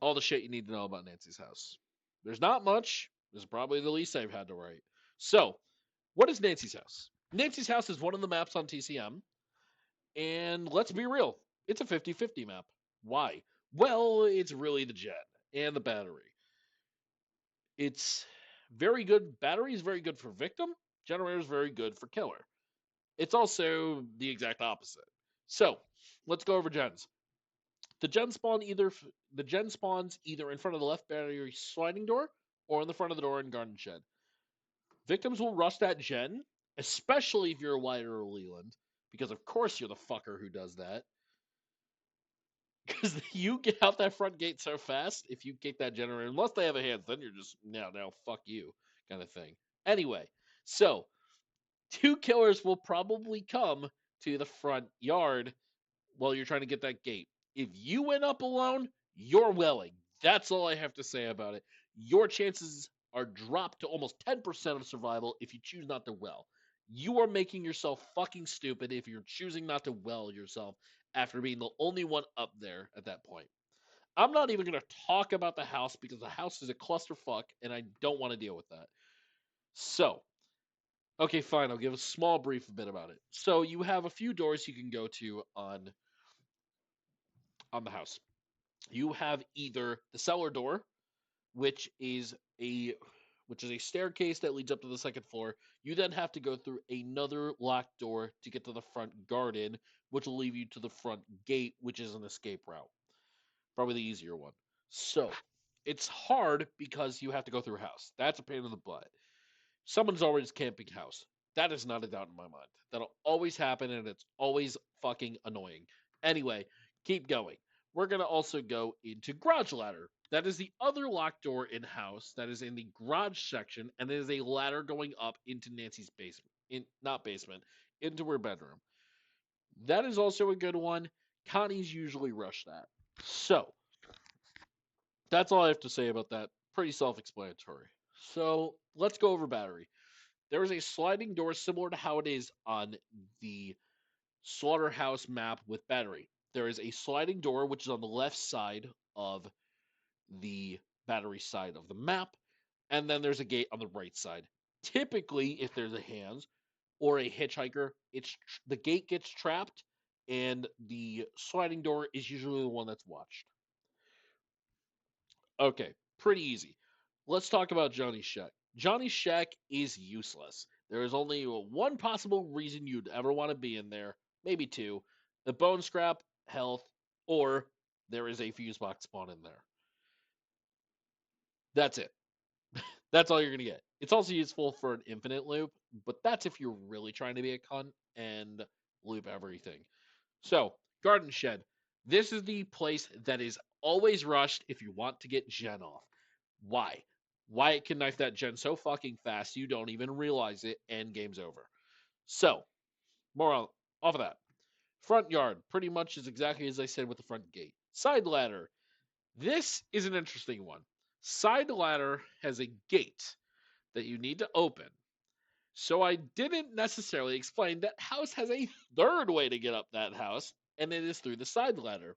all the shit you need to know about Nancy's house. There's not much. This is probably the least I've had to write. So, what is Nancy's house? Nancy's house is one of the maps on TCM, and let's be real, it's a 50-50 map. Why? Well, it's really the jet and the battery. It's very good. Battery is very good for victim. Generator is very good for killer. It's also the exact opposite. So let's go over gens. The gen spawns either in front of the left battery sliding door or in the front of the door in garden shed. Victims will rush that gen, especially if you're a Wyatt or a Leland, because of course you're the fucker who does that. Because you get out that front gate so fast, if you kick that generator, unless they have a hands, then you're just now fuck you kind of thing. Anyway, so 2 killers will probably come to the front yard while you're trying to get that gate. If you went up alone, you're welling. That's all I have to say about it. Your chances are dropped to almost 10% of survival if you choose not to well. You are making yourself fucking stupid if you're choosing not to well yourself after being the only one up there at that point. I'm not even going to talk about the house because the house is a clusterfuck and I don't want to deal with that. So, okay, fine. I'll give a small brief bit about it. So you have a few doors you can go to on the house. You have either the cellar door, which is a staircase that leads up to the second floor. You then have to go through another locked door to get to the front garden, which will lead you to the front gate, which is an escape route. Probably the easier one. So it's hard because you have to go through a house. That's a pain in the butt. Someone's always camping house. That is not a doubt in my mind. That'll always happen, and it's always fucking annoying. Anyway, keep going. We're going to also go into garage ladder. That is the other locked door in house that is in the garage section, and it is a ladder going up into Nancy's basement. Not basement, into her bedroom. That is also a good one. Connie's usually rush that. So, that's all I have to say about that. Pretty self-explanatory. So, let's go over battery. There is a sliding door similar to how it is on the slaughterhouse map with battery. There is a sliding door which is on the left side of the battery side of the map, and then there's a gate on the right side. Typically, if there's a hands or a hitchhiker, the gate gets trapped, and the sliding door is usually the one that's watched. Okay, pretty easy. Let's talk about Johnny Sheck. Johnny Sheck is useless. There is only one possible reason you'd ever want to be in there, maybe two: the bone scrap, health, or there is a fuse box spawn in there. That's it. That's all you're going to get. It's also useful for an infinite loop, but that's if you're really trying to be a cunt and loop everything. So, Garden Shed. This is the place that is always rushed if you want to get Gen off. Why? Wyatt can knife that Gen so fucking fast you don't even realize it, and game's over. So, more on, off of that. Front yard, pretty much is exactly as I said with the front gate. Side ladder. This is an interesting one. Side ladder has a gate that you need to open. So I didn't necessarily explain that house has a third way to get up that house, and it is through the side ladder.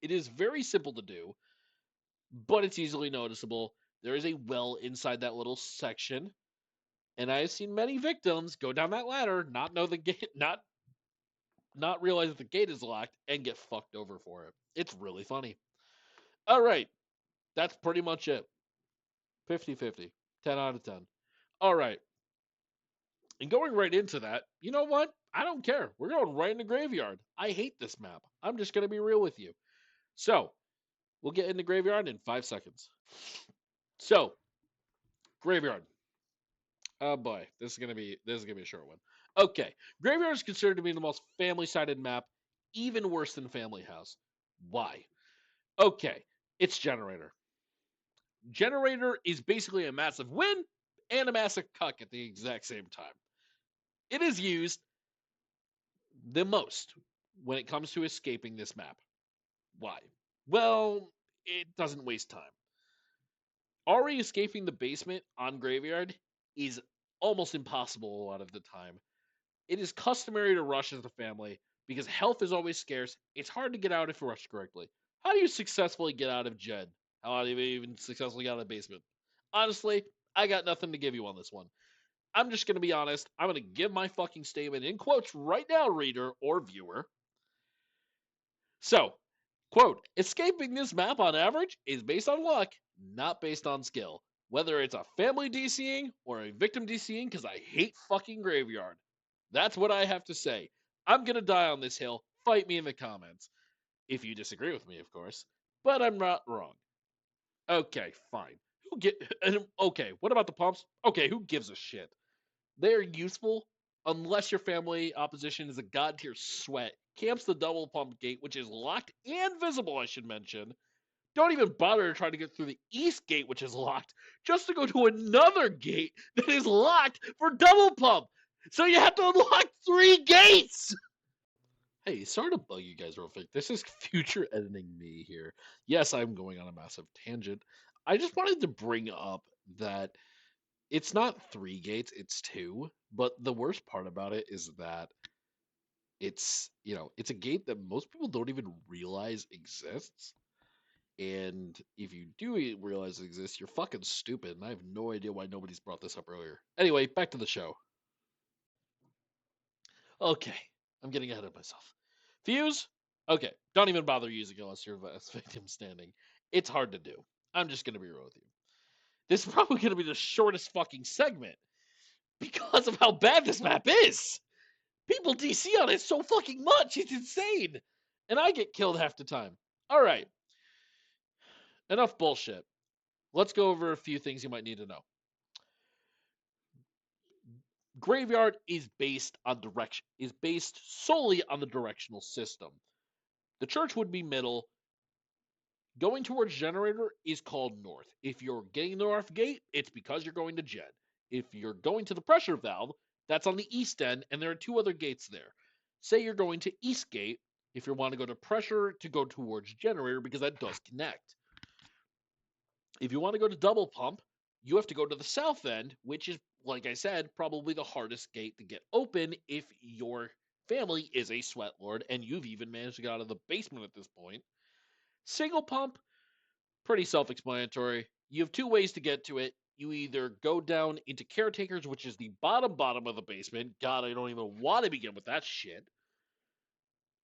It is very simple to do, but it's easily noticeable. There is a well inside that little section, and I have seen many victims go down that ladder, not know the gate, not realize that the gate is locked, and get fucked over for it. It's really funny. All right, that's pretty much it. 50-50. 10 out of 10. All right. And going right into that, you know what? I don't care. We're going right in the graveyard. I hate this map. I'm just going to be real with you. So, we'll get in the graveyard in 5 seconds. So, graveyard. Oh boy, this is gonna be a short one. Okay, graveyard is considered to be the most family-sided map, even worse than Family House. Why? Okay, it's generator. Generator is basically a massive win and a massive cuck at the exact same time. It is used the most when it comes to escaping this map. Why? Well, it doesn't waste time. Already escaping the basement on graveyard is almost impossible a lot of the time. It is customary to rush as a family because health is always scarce. It's hard to get out if rushed correctly. How do you successfully get out of Jed? How do you even successfully get out of the basement? Honestly, I got nothing to give you on this one. I'm just going to be honest. I'm going to give my fucking statement in quotes right now, reader or viewer. So, quote, escaping this map on average is based on luck, not based on skill. Whether it's a family DCing or a victim DCing, because I hate fucking graveyard. That's what I have to say. I'm going to die on this hill. Fight me in the comments. If you disagree with me, of course. But I'm not wrong. Okay, fine. Okay, what about the pumps? Okay, who gives a shit? They are useful unless your family opposition is a god tier sweat. Camps the double pump gate, which is locked and visible, I should mention. Don't even bother to try to get through the east gate, which is locked, just to go to another gate that is locked for double pump. So you have to unlock 3 gates. Hey, sorry to bug you guys real quick. This is future editing me here. Yes, I'm going on a massive tangent. I just wanted to bring up that it's not 3 gates, it's 2. But the worst part about it is that it's a gate that most people don't even realize exists. And if you do realize it exists, you're fucking stupid. And I have no idea why nobody's brought this up earlier. Anyway, back to the show. Okay, I'm getting ahead of myself. Fuse? Okay, don't even bother using it unless you're the victim standing. It's hard to do. I'm just going to be real with you. This is probably going to be the shortest fucking segment because of how bad this map is. People DC on it so fucking much. It's insane. And I get killed half the time. All right. Enough bullshit. Let's go over a few things you might need to know. Graveyard is based solely on the directional system. The church would be middle. Going towards generator is called north. If you're getting the north gate, it's because you're going to gen. If you're going to the pressure valve, that's on the east end, and there are 2 other gates there. Say you're going to east gate if you want to go to pressure to go towards generator because that does connect. If you want to go to double pump, you have to go to the south end, which is, like I said, probably the hardest gate to get open if your family is a sweat lord and you've even managed to get out of the basement at this point. Single pump, pretty self-explanatory. You have 2 ways to get to it. You either go down into caretakers, which is the bottom of the basement. God, I don't even want to begin with that shit.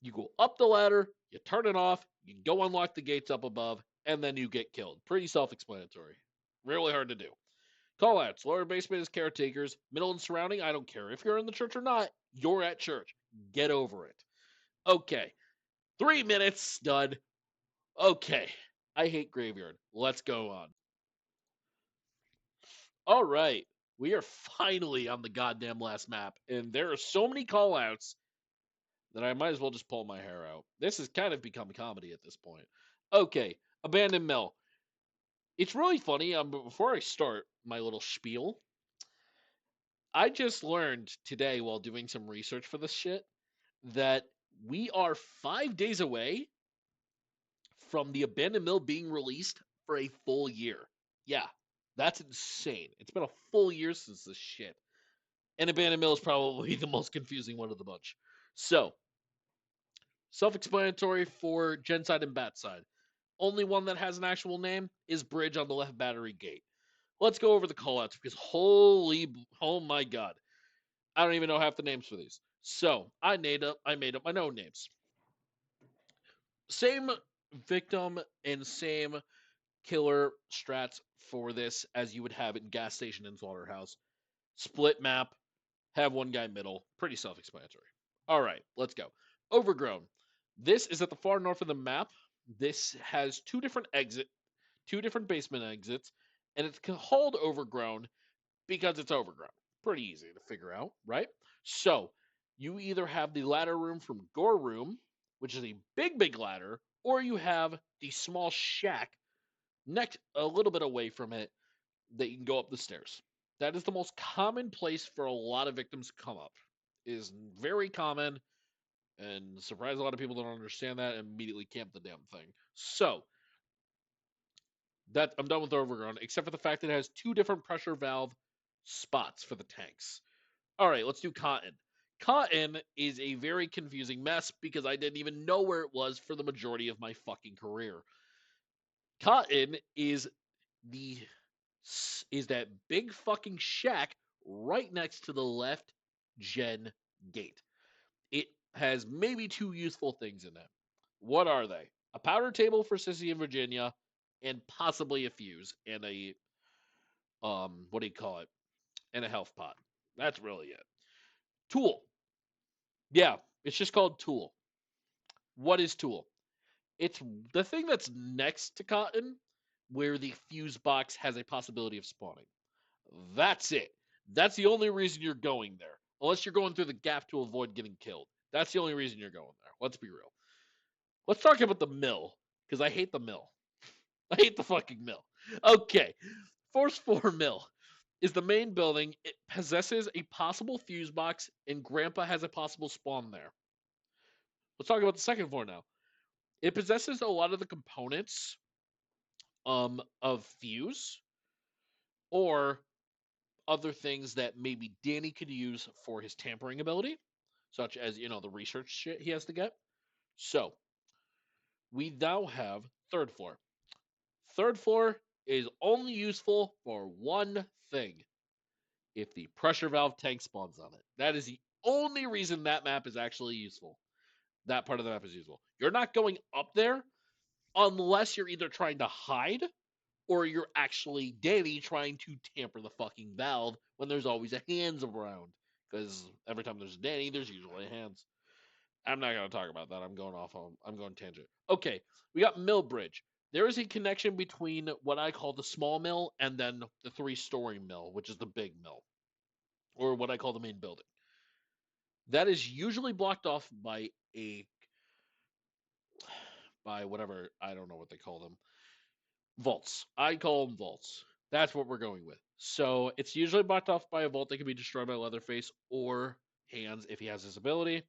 You go up the ladder, you turn it off, you go unlock the gates up above, and then you get killed. Pretty self-explanatory. Really hard to do. Call outs. Lower basement is caretakers. Middle and surrounding, I don't care if you're in the church or not. You're at church. Get over it. Okay. 3 minutes, stud. Okay. I hate graveyard. Let's go on. All right. We are finally on the goddamn last map, and there are so many callouts that I might as well just pull my hair out. This has kind of become comedy at this point. Okay, Abandoned Mill. It's really funny. But before I start my little spiel, I just learned today while doing some research for this shit that we are 5 days away from the Abandoned Mill being released for a full year. Yeah, that's insane. It's been a full year since this shit. And Abandoned Mill is probably the most confusing one of the bunch. So, self explanatory for Genside and Batside. Only one that has an actual name is Bridge on the left battery gate. Let's go over the callouts because oh my god. I don't even know half the names for these. So I made up my own names. Same victim and same killer strats for this as you would have in Gas Station and Slaughterhouse. Split map, have one guy middle. Pretty self-explanatory. All right, let's go. Overgrown. This is at the far north of the map. This has two different basement exits, and it's called Overgrown because it's overgrown. Pretty easy to figure out, right? So you either have the ladder room from Gore Room, which is a big ladder, or you have the small shack next a little bit away from it that you can go up the stairs. That is the most common place for a lot of victims to come up. It is very common and surprise a lot of people don't understand that and immediately camp the damn thing. So that I'm done with Overgrown, except for the fact that it has two different pressure valve spots for the tanks. All right, let's do Cotton. Cotton is a very confusing mess because I didn't even know where it was for the majority of my fucking career. Cotton the is that big fucking shack right next to the left gen gate. It has maybe two useful things in it. What are they? A powder table for Sissy and Virginia, and possibly a fuse and a what do you call it? And a health pot. That's really it. Tool. Yeah, it's just called Tool. What is Tool? It's the thing that's next to Cotton, where the fuse box has a possibility of spawning. That's it. That's the only reason you're going there. Unless you're going through the gap to avoid getting killed. That's the only reason you're going there. Let's be real. Let's talk about the mill, because I hate the mill. I hate the fucking mill. Okay. Force 4 mill is the main building. It possesses a possible fuse box, and Grandpa has a possible spawn there. Let's talk about the second floor now. It possesses a lot of the components of fuse or other things that maybe Danny could use for his tampering ability, such as, the research shit he has to get. So we now have third floor. Third floor is only useful for one thing: if the pressure valve tank spawns on it. That is the only reason that map is actually useful. That part of the map is useful. You're not going up there unless you're either trying to hide or you're actually Danny trying to tamper the fucking valve when there's always a hands around. Because every time there's Danny, there's usually hands. I'm not going to talk about that. I'm going tangent. Okay, we got mill bridge. There is a connection between what I call the small mill and then the three-story mill, which is the big mill, or what I call the main building. That is usually blocked off by whatever, I don't know what they call them. Vaults. I call them vaults. That's what we're going with. So it's usually blocked off by a vault that can be destroyed by Leatherface or hands if he has his ability.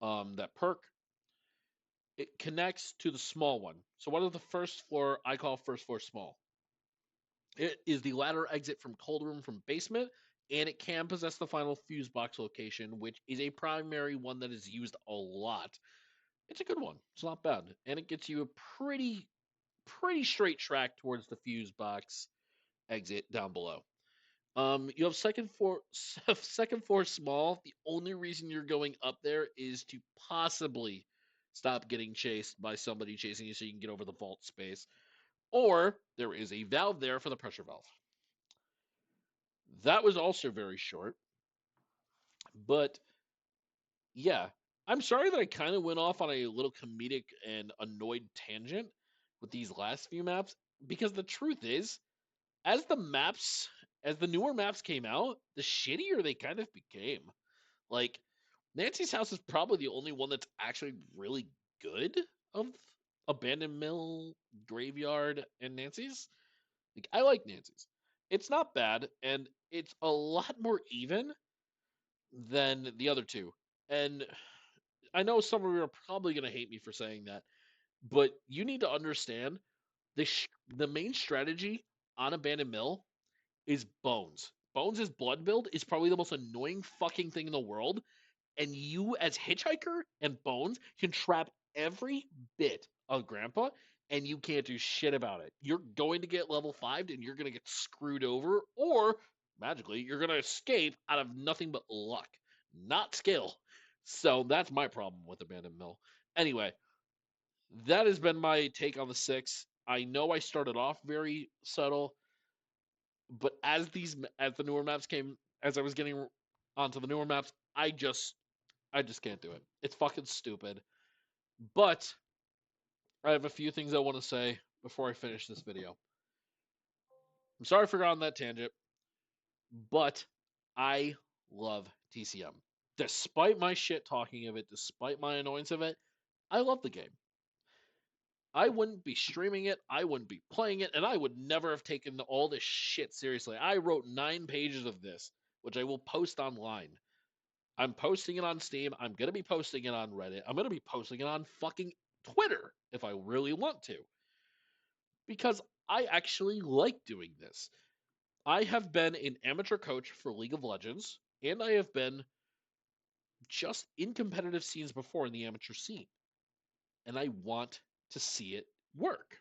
That perk. It connects to the small one. So what is the first floor? I call first floor small. It is the ladder exit from cold room from basement, and it can possess the final fuse box location, which is a primary one that is used a lot. It's a good one. It's not bad, and it gets you a pretty straight track towards the fuse box exit down below. You have second floor second floor small. The only reason you're going up there is to possibly stop getting chased by somebody chasing you so you can get over the vault space. Or there is a valve there for the pressure valve. That was also very short. But yeah, I'm sorry that I kind of went off on a little comedic and annoyed tangent with these last few maps because the truth is as the newer maps came out, the shittier they kind of became. Like Nancy's house is probably the only one that's actually really good of Abandoned Mill, Graveyard, and Nancy's. Like I like Nancy's. It's not bad, and it's a lot more even than the other two. And I know some of you are probably going to hate me for saying that, but you need to understand the main strategy on Abandoned Mill is Bones. Bones' blood build is probably the most annoying fucking thing in the world, and you as Hitchhiker and Bones can trap every bit of Grandpa, and you can't do shit about it. You're going to get level 5 and you're going to get screwed over, or magically, you're going to escape out of nothing but luck, not skill. So that's my problem with Abandoned Mill. Anyway, that has been my take on the 6. I know I started off very subtle, but as the newer maps came, as I was getting onto the newer maps, I just can't do it. It's fucking stupid. But I have a few things I want to say before I finish this video. I'm sorry for going on that tangent, but I love TCM. Despite my shit talking of it, despite my annoyance of it, I love the game. I wouldn't be streaming it, I wouldn't be playing it, and I would never have taken all this shit seriously. I wrote 9 pages of this, which I will post online. I'm posting it on Steam. I'm going to be posting it on Reddit. I'm going to be posting it on fucking Twitter if I really want to. Because I actually like doing this. I have been an amateur coach for League of Legends, and I have been just in competitive scenes before in the amateur scene. And I want to see it work.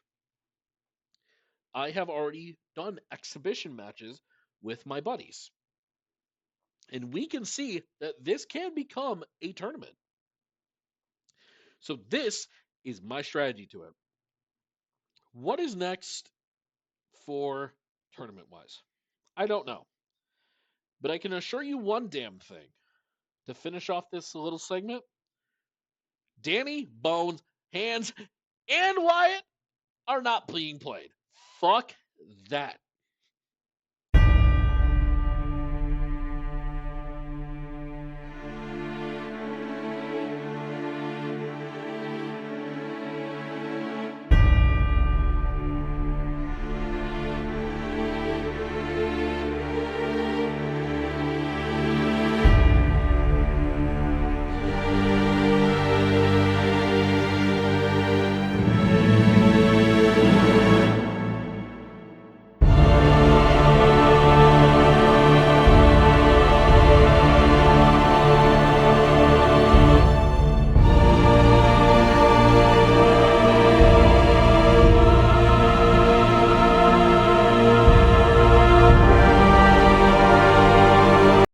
I have already done exhibition matches with my buddies. And we can see that this can become a tournament. So this is my strategy to it. What is next for tournament wise? I don't know. But I can assure you one damn thing. To finish off this little segment, Danny, Bones, Hands, and Wyatt are not being played. Fuck that.